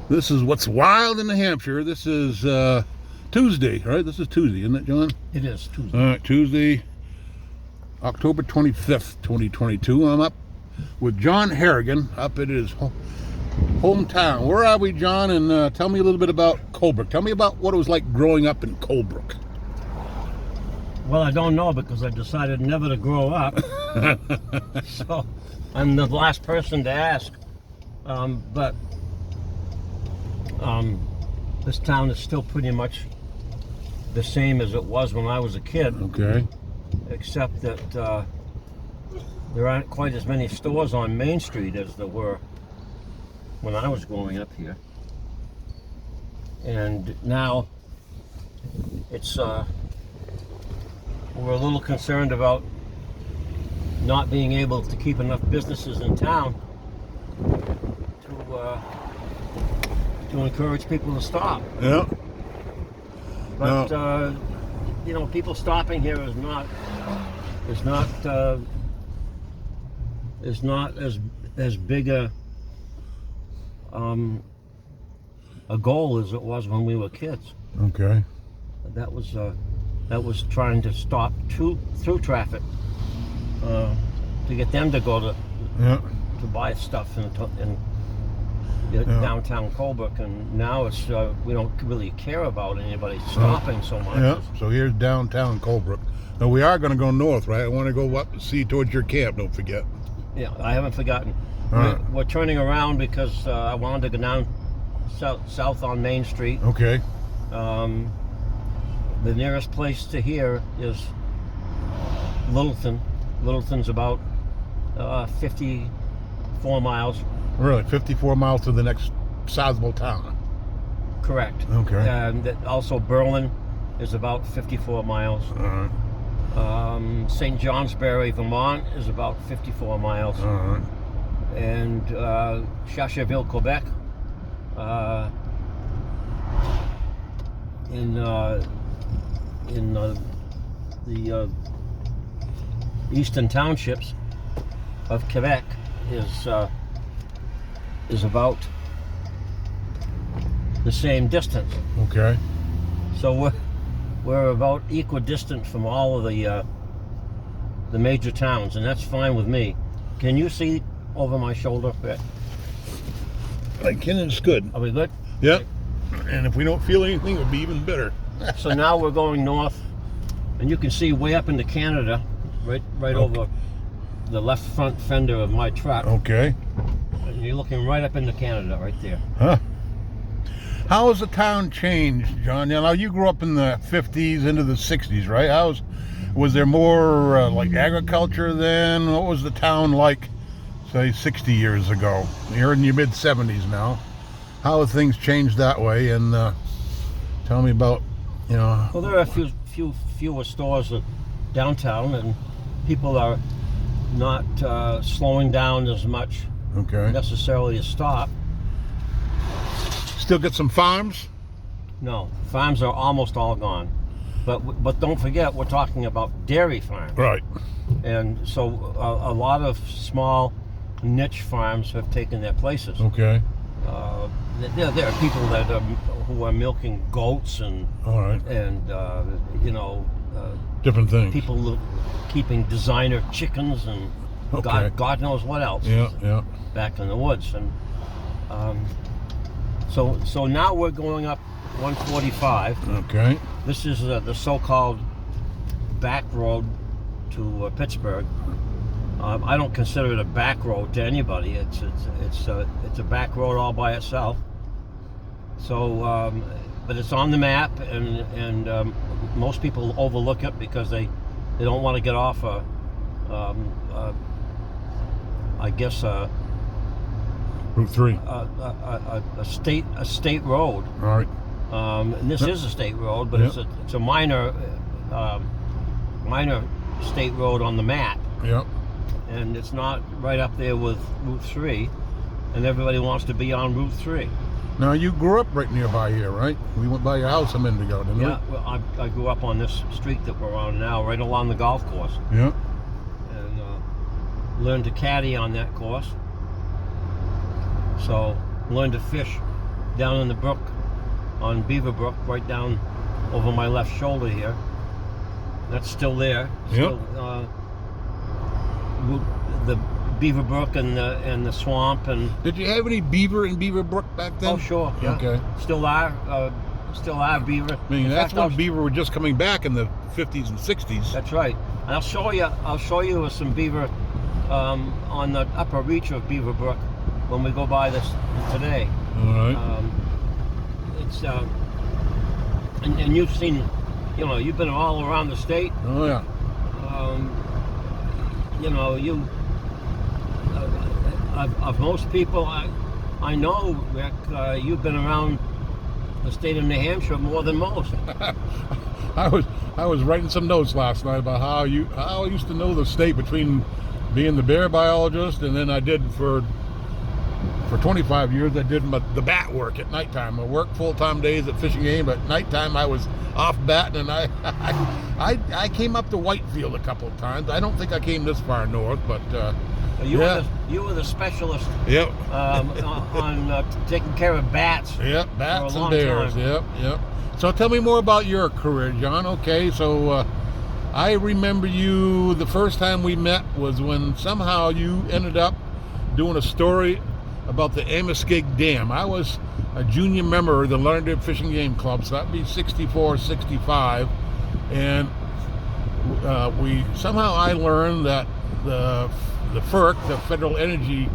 This is What's Wild in New Hampshire. This is Tuesday, right? This is Tuesday, isn't it, John? It is Tuesday. All right, Tuesday, October 25th, 2022. I'm up with John Harrigan up at his hometown. Where are we, John? And tell me a little bit about Colebrook. Tell me about what it was like growing up in Colebrook. Well, I don't know because I decided never to grow up. So I'm the last person to ask. But this town is still pretty much the same as it was when I was a kid. Okay. Except that there aren't quite as many stores on Main Street as there were when I was growing up here. And now it's we're a little concerned about not being able to keep enough businesses in town to encourage people to stop. Yeah. But you know, people stopping here is not as big a goal as it was when we were kids. Okay. That was trying to stop through traffic to get them to go to buy stuff in downtown Colebrook, and now it's we don't really care about anybody stopping so much. Yeah. So here's downtown Colebrook. Now we are going to go north, right? I want to go up and see towards your camp. Don't forget. Yeah, I haven't forgotten. We're turning around because I wanted to go down south on Main Street. Okay. The nearest place to here is Littleton. Littleton's about 54 miles. Really? 54 miles to the next sizable town? Correct. Okay. And also Berlin is about 54 miles. All right. St. Johnsbury, Vermont is about 54 miles. All right. And Charleville, Quebec, in the eastern townships of Quebec is about the same distance. Okay. So we're about equidistant from all of the major towns, and that's fine with me. Can you see over my shoulder? I can, it's good. Are we good? Yep. And if we don't feel anything, it would be even better. So now we're going north, and you can see way up into Canada, right over the left front fender of my truck. Okay. And you're looking right up into Canada, right there. Huh. How has the town changed, John? Now you grew up in the 50s into the 60s, right? Was there more like agriculture then? What was the town like, say, 60 years ago? You're in your mid 70s now. How have things changed that way? And tell me about, Well, there are fewer stores downtown, and people are not slowing down as much. Okay. Necessarily to stop. Still get some farms? No, farms are almost all gone. But don't forget, we're talking about dairy farms. Right. And so a lot of small niche farms have taken their places. Okay. There are people who are milking goats and all right. And different things. People keeping designer chickens and God knows what else. Yeah. Back in the woods, and so now we're going up 145. Okay. This is the so-called back road to Pittsburgh. I don't consider it a back road to anybody. It's a back road all by itself. So, but it's on the map, and most people overlook it because they don't want to get off Route 3. A state road. All right. And this is a state road, but it's a minor state road on the map. Yep. And it's not right up there with Route 3, and everybody wants to be on Route 3. Now, you grew up right nearby here, right? We went by your house a minute ago, didn't we? Yeah, well, I grew up on this street that we're on now, right along the golf course. Yeah. And learned to caddy on that course. So, learned to fish down in the brook, on Beaver Brook, right down over my left shoulder here. That's still there. Still, the Beaver Brook and the swamp. And did you have any beaver in Beaver Brook back then? oh, sure. Yeah. Okay. Still are beaver. I mean, In that's fact, when beaver were just coming back in the 50s and 60s. That's right. And I'll show you some beaver on the upper reach of Beaver Brook when we go by this today. All right. It's and you've seen, you've been all around the state. Oh yeah. Of most people I know, Rick, you've been around the state of New Hampshire more than most. I was writing some notes last night about how I used to know the state between being the bear biologist, and then I did for 25 years I did the bat work at nighttime. I worked full-time days at fishing game, but at nighttime I was off batting, and I came up to Whitefield a couple of times. I don't think I came this far north, but you were the specialist. Yep. On taking care of bats. Yep, bats for a and long bears. time. Yep. So tell me more about your career, John. Okay, so I remember you, the first time we met was when somehow you ended up doing a story about the Amoskeag Dam. I was a junior member of the Larned Fishing Game Club, so that'd be 64, 65, and I learned that the FERC, the Federal Energy,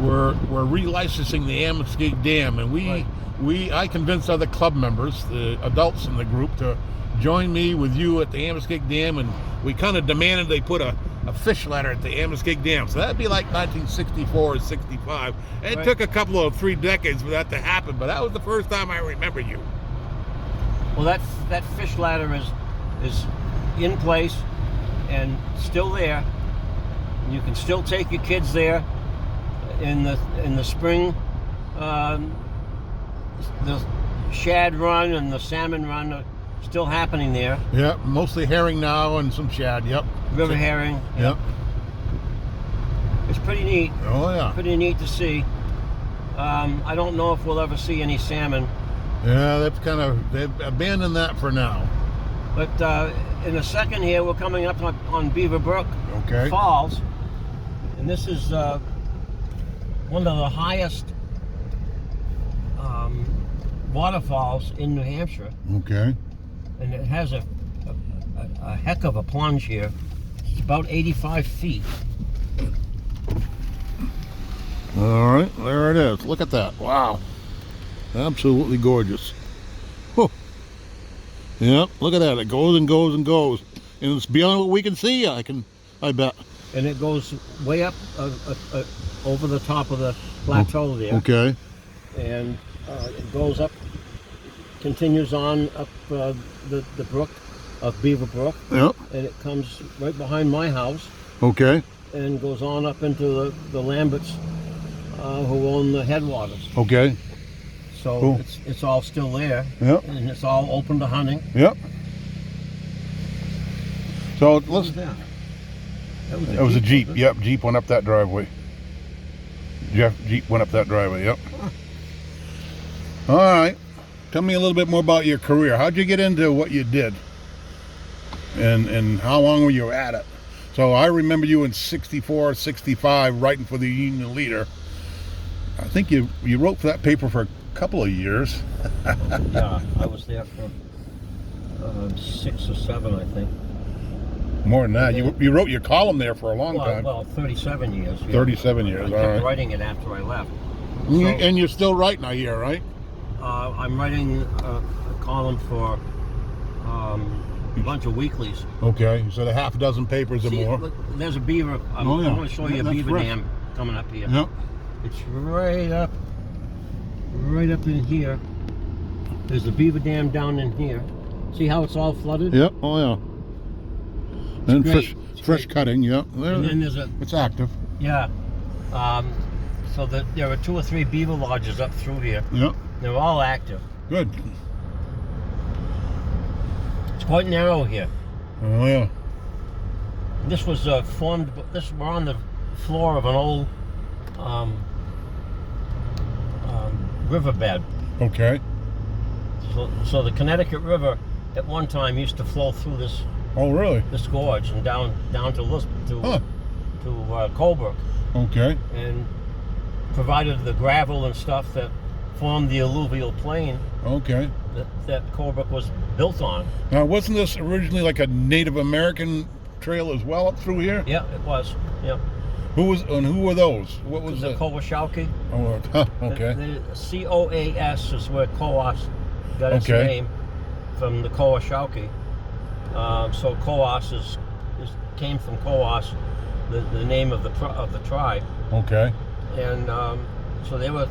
were relicensing the Amoskeag Dam, and I convinced other club members, the adults in the group, to join me with you at the Amoskeag Dam, and we kind of demanded they put a fish ladder at the Amoskeag Dam. So that'd be like 1964 or 65. It took a couple of 3 decades for that to happen, but that was the first time I remember you. Well, that fish ladder is in place and still there. You can still take your kids there in the spring. The shad run and the salmon run are still happening there. Yeah, mostly herring now and some shad. Yep. River herring. Yep. It's pretty neat. Oh yeah. Pretty neat to see. I don't know if we'll ever see any salmon. Yeah, they've abandoned that for now. But in a second here, we're coming up on Beaver Brook Falls, and this is one of the highest waterfalls in New Hampshire. Okay. And it has a heck of a plunge here. It's about 85 feet. All right, there it is. Look at that. Wow. Absolutely gorgeous. Oh. Yep, look at that. It goes and goes and goes. And it's beyond what we can see, I bet. And it goes way up over the top of the plateau there. Okay. And it goes up, continues on up the brook of Beaver Brook. Yep. And it comes right behind my house. Okay. And goes on up into the Lamberts who own the headwaters. Okay. So cool. It's all still there. Yep. And it's all open to hunting. Yep. So What was let's. that? That was a Jeep. Yep, Jeep went up that driveway. Jeep went up that driveway. Yep. All right. Tell me a little bit more about your career. How'd you get into what you did? And how long were you at it? So I remember you in 64, 65 writing for the Union Leader. I think you wrote for that paper for a couple of years. Yeah, I was there for 6 or 7, I think. More than that. You wrote your column there for a long time. Well, 37 years. Yeah. 37 years, I all kept right. writing it after I left. And you're still writing, I hear, right? I'm writing a column for a bunch of weeklies. Okay, so a half a dozen papers or more. Look, there's a beaver. I'm going to show you a That's beaver fresh. dam coming up here. Yep. It's right up in here. There's the beaver dam down in here. See how it's all flooded? Yep. Oh yeah. And great. fresh cutting. Yep. And then there's It's active. yeah. So there are 2 or 3 beaver lodges up through here. Yep. They're all active. Good. It's quite narrow here. Oh yeah. This was formed. We're on the floor of an old riverbed. Okay. So the Connecticut River at one time used to flow through this Oh, really? gorge and down to Lisbon Huh. to Colebrook, Okay. and provided the gravel and stuff that formed the alluvial plain Okay. that Colebrook was built on. Now, wasn't this originally like a Native American trail as well up through here? Yeah, it was. Yeah. Who were those? What was The the? Kowashauki. Oh, okay. The COAS is where Coas got its Okay. name, from the Kowashauki. So Coas came from Coas, the name of the tribe, Okay. and so they were.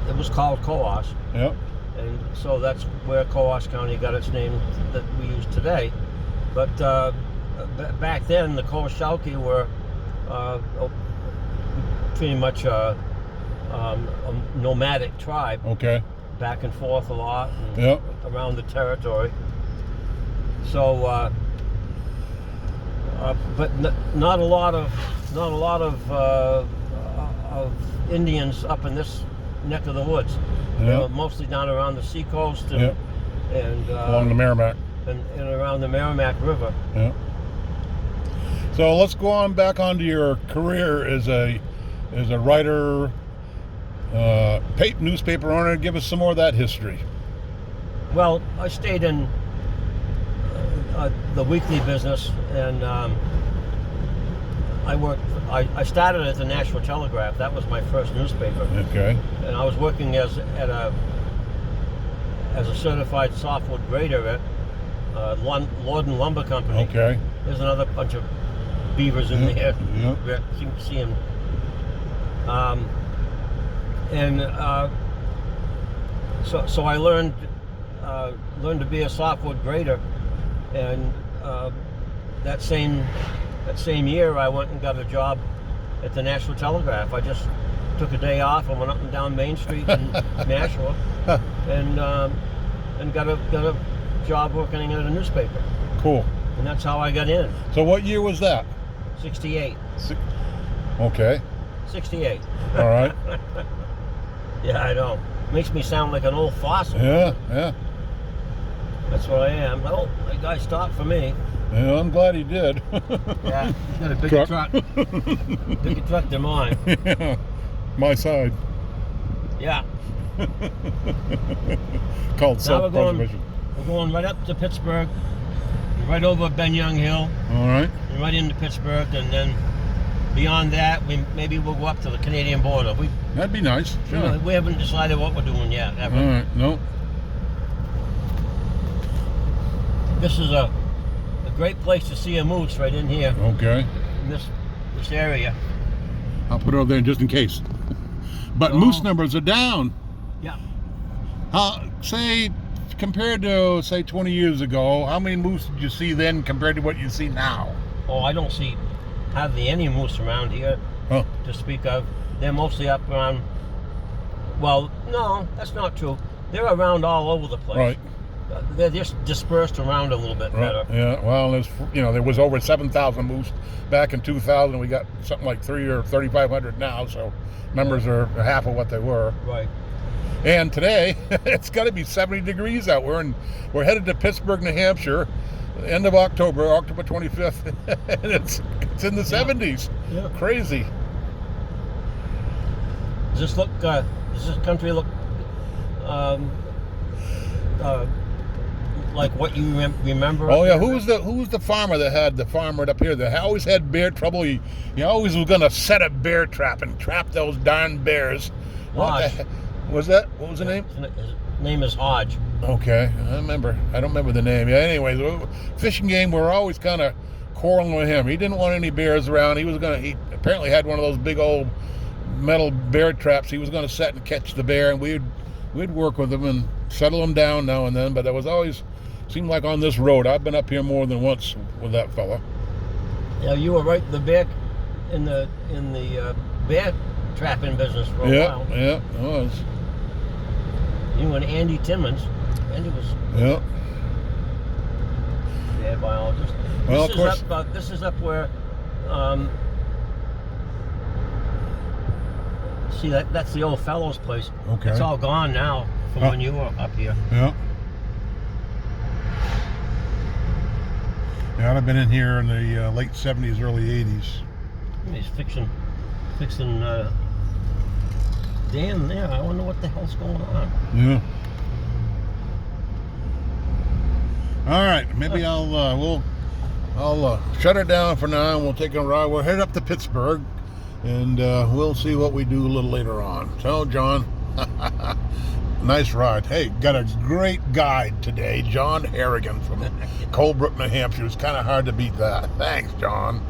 It was called Coas, Yep. and so that's where Coas County got its name that we use today. But back then, the Kowashauki were pretty much a nomadic tribe, Okay. back and forth a lot, and Yep. around the territory. So, but not a lot of Indians up in this neck of the woods. They Yep. were mostly down around the seacoast and Yep. Along the Merrimack. and around the Merrimack River. Yeah. So let's go on back onto your career as a writer, newspaper owner. Give us some more of that history. Well, I stayed in the weekly business, and I started at the National Telegraph. That was my first newspaper, Okay. and I was working as a certified softwood grader at Lord and Lumber Company. Okay. There's another bunch of beavers in there. Yeah. You can see them. So I learned to be a softwood grader, and that same year I went and got a job at the National Telegraph. I just took a day off and went up and down Main Street in Nashua, and got a job working at a newspaper. Cool. And that's how I got in. So what year was that? 68. Okay. 68. All right. Yeah, I know. Makes me sound like an old fossil. Yeah. Yeah. That's what I am. Oh, that guy stopped for me. Yeah. I'm glad he did. Yeah, he's got a bigger truck. Bigger truck than mine. Yeah. My side. Yeah. Called Now we're self-preservation. going right up to Pittsburgh, right over Ben Young Hill, All right. and right into Pittsburgh, and then beyond that, maybe we'll go up to the Canadian border. That'd be nice. Sure. We haven't decided what we're doing yet, have we? All right. No. This is a great place to see a moose right in here, Okay. in this area. I'll put it over there just in case. But moose numbers are down. Yeah. Say, compared to, say, 20 years ago, how many moose did you see then compared to what you see now? Oh, I don't see hardly any moose around here Oh, to speak of. They're mostly up around. Well, no, that's not true. They're around all over the place. right. They're just dispersed around a little bit better. Yeah, well, there was over 7,000 moose back in 2000. We got something like 3,500 now, so numbers are half of what they were. Right. And today, it's got to be 70 degrees out. We're headed to Pittsburgh, New Hampshire, end of October 25th, and it's in the 70s. Yeah. Crazy. Does this country look like what you remember? Oh yeah, who was the farmer that had the farmer up here that always had bear trouble? He always was going to set a bear trap and trap those darn bears. Hodge. What was that? What was the name? His name is Hodge. Okay, I don't remember the name. Yeah, anyways, fishing game, we're always kind of quarreling with him. He didn't want any bears around. He apparently had one of those big old metal bear traps. He was going to set and catch the bear, and we'd work with him and settle him down now and then. But it was always seemed like on this road. I've been up here more than once with that fella. Yeah, you were right in the bear trapping business for a while. Yeah, it was. You and Andy Timmons. Andy was Yeah. bear biologist. Well, of course. This is up where See, that's the old fellow's place. Okay. It's all gone now from when you were up here. Yeah. Yeah, I've been in here in the late 70s, early 80s. He's fixing Dan there. I wonder what the hell's going on. Yeah. All right, maybe I'll shut it down for now, and we'll take a ride. We'll head up to Pittsburgh, and we'll see what we do a little later on. So, John, nice ride. Hey, got a great guide today, John Harrigan from Colebrook, New Hampshire. It's kind of hard to beat that. Thanks, John.